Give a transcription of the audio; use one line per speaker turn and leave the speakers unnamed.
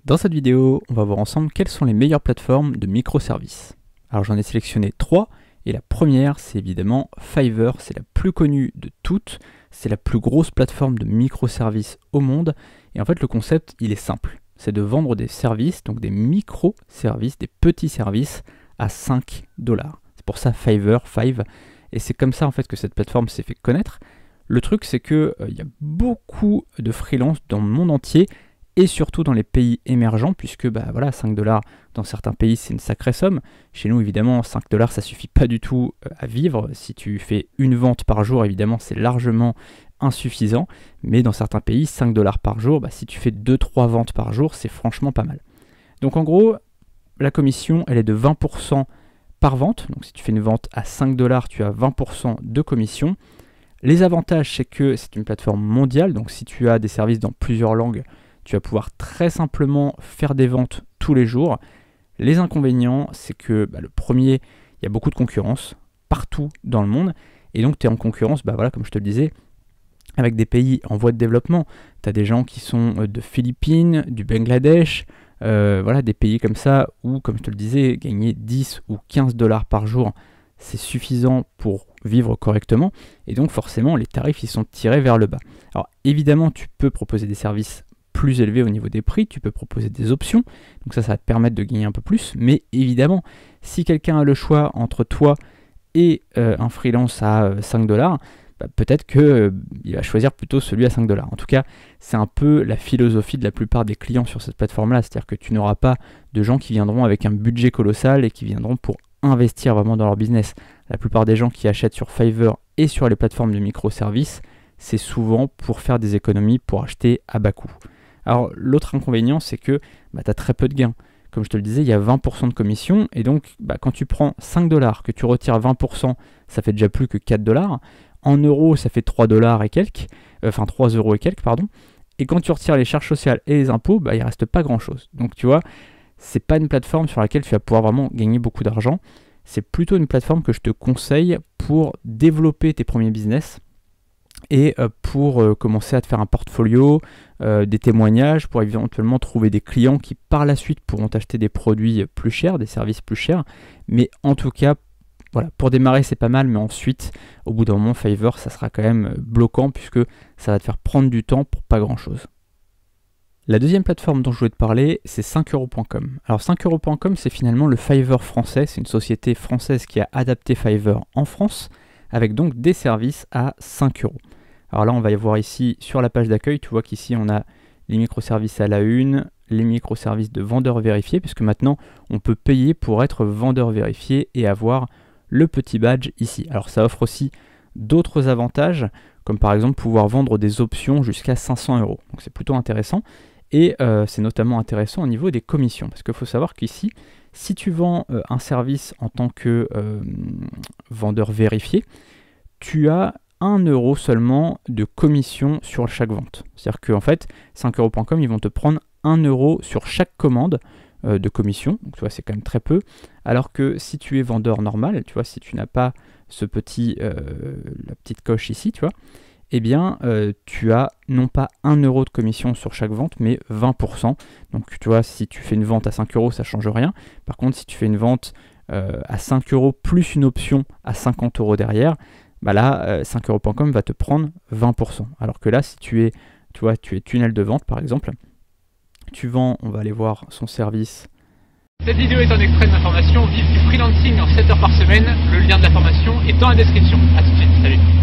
Dans cette vidéo, on va voir ensemble quelles sont les meilleures plateformes de microservices. Alors j'en ai sélectionné 3, et la première c'est évidemment Fiverr, c'est la plus connue de toutes, c'est la plus grosse plateforme de microservices au monde, et en fait le concept il est simple, c'est de vendre des services, donc des microservices, des petits services à 5 $. C'est pour ça Fiverr, et c'est comme ça en fait que cette plateforme s'est fait connaître. Le truc c'est que il y a beaucoup de freelance dans le monde entier, et surtout dans les pays émergents, puisque voilà, 5 $ dans certains pays c'est une sacrée somme. Chez nous évidemment 5 $ ça suffit pas du tout à vivre. Si tu fais une vente par jour évidemment c'est largement insuffisant, mais dans certains pays 5 $ par jour, si tu fais 2-3 ventes par jour c'est franchement pas mal. Donc en gros la commission elle est de 20% par vente, donc si tu fais une vente à 5 $ tu as 20% de commission. Les avantages c'est que c'est une plateforme mondiale, donc si tu as des services dans plusieurs langues, tu vas pouvoir très simplement faire des ventes tous les jours. Les inconvénients, c'est que le premier, il y a beaucoup de concurrence partout dans le monde. Et donc, tu es en concurrence, voilà, comme je te le disais, avec des pays en voie de développement. Tu as des gens qui sont de Philippines, du Bangladesh, voilà, des pays comme ça où, comme je te le disais, gagner 10 ou 15 $ par jour, c'est suffisant pour vivre correctement. Et donc, forcément, les tarifs, ils sont tirés vers le bas. Alors, évidemment, tu peux proposer des services plus élevé au niveau des prix, tu peux proposer des options, donc ça va te permettre de gagner un peu plus, mais évidemment, si quelqu'un a le choix entre toi et un freelance à 5 $, peut-être qu'il va choisir plutôt celui à 5 $. En tout cas, c'est un peu la philosophie de la plupart des clients sur cette plateforme-là, c'est-à-dire que tu n'auras pas de gens qui viendront avec un budget colossal et qui viendront pour investir vraiment dans leur business. La plupart des gens qui achètent sur Fiverr et sur les plateformes de microservices, c'est souvent pour faire des économies, pour acheter à bas coût. Alors l'autre inconvénient c'est que tu as très peu de gains. Comme je te le disais, il y a 20% de commission et donc quand tu prends 5 $, que tu retires 20%, ça fait déjà plus que 4 $. En euros, ça fait 3 $ et quelques, 3 € et quelques, pardon. Et quand tu retires les charges sociales et les impôts, il reste pas grand chose. Donc tu vois, c'est pas une plateforme sur laquelle tu vas pouvoir vraiment gagner beaucoup d'argent. C'est plutôt une plateforme que je te conseille pour développer tes premiers business et pour commencer à te faire un portfolio, des témoignages, pour éventuellement trouver des clients qui par la suite pourront t'acheter des produits plus chers, des services plus chers. Mais en tout cas, voilà, pour démarrer c'est pas mal, mais ensuite, au bout d'un moment, Fiverr, ça sera quand même bloquant puisque ça va te faire prendre du temps pour pas grand chose. La deuxième plateforme dont je voulais te parler, c'est 5euros.com. Alors 5euros.com, c'est finalement le Fiverr français, c'est une société française qui a adapté Fiverr en France, avec donc des services à 5 €. Alors là, on va y voir ici sur la page d'accueil, tu vois qu'ici on a les microservices à la une, les microservices de vendeur vérifié, puisque maintenant on peut payer pour être vendeur vérifié et avoir le petit badge ici. Alors ça offre aussi d'autres avantages, comme par exemple pouvoir vendre des options jusqu'à 500 €. Donc c'est plutôt intéressant, et c'est notamment intéressant au niveau des commissions, parce qu'il faut savoir qu'ici, si tu vends un service en tant que vendeur vérifié, tu as 1 € seulement de commission sur chaque vente. C'est-à-dire qu'en fait, 5euros.com, ils vont te prendre 1 € sur chaque commande de commission. Donc tu vois, c'est quand même très peu. Alors que si tu es vendeur normal, tu vois, si tu n'as pas ce la petite coche ici, tu vois, eh bien, tu as non pas 1 € de commission sur chaque vente, mais 20%. Donc tu vois, si tu fais une vente à 5 €, ça ne change rien. Par contre, si tu fais une vente à 5 € plus une option à 50 € derrière, là, 5euros.com va te prendre 20%. Alors que là, si tu es tunnel de vente par exemple, tu vends, on va aller voir son service.
Cette vidéo est un extrait de ma formation Vive du freelancing en 7 heures par semaine. Le lien de la formation est dans la description. A tout de suite, salut.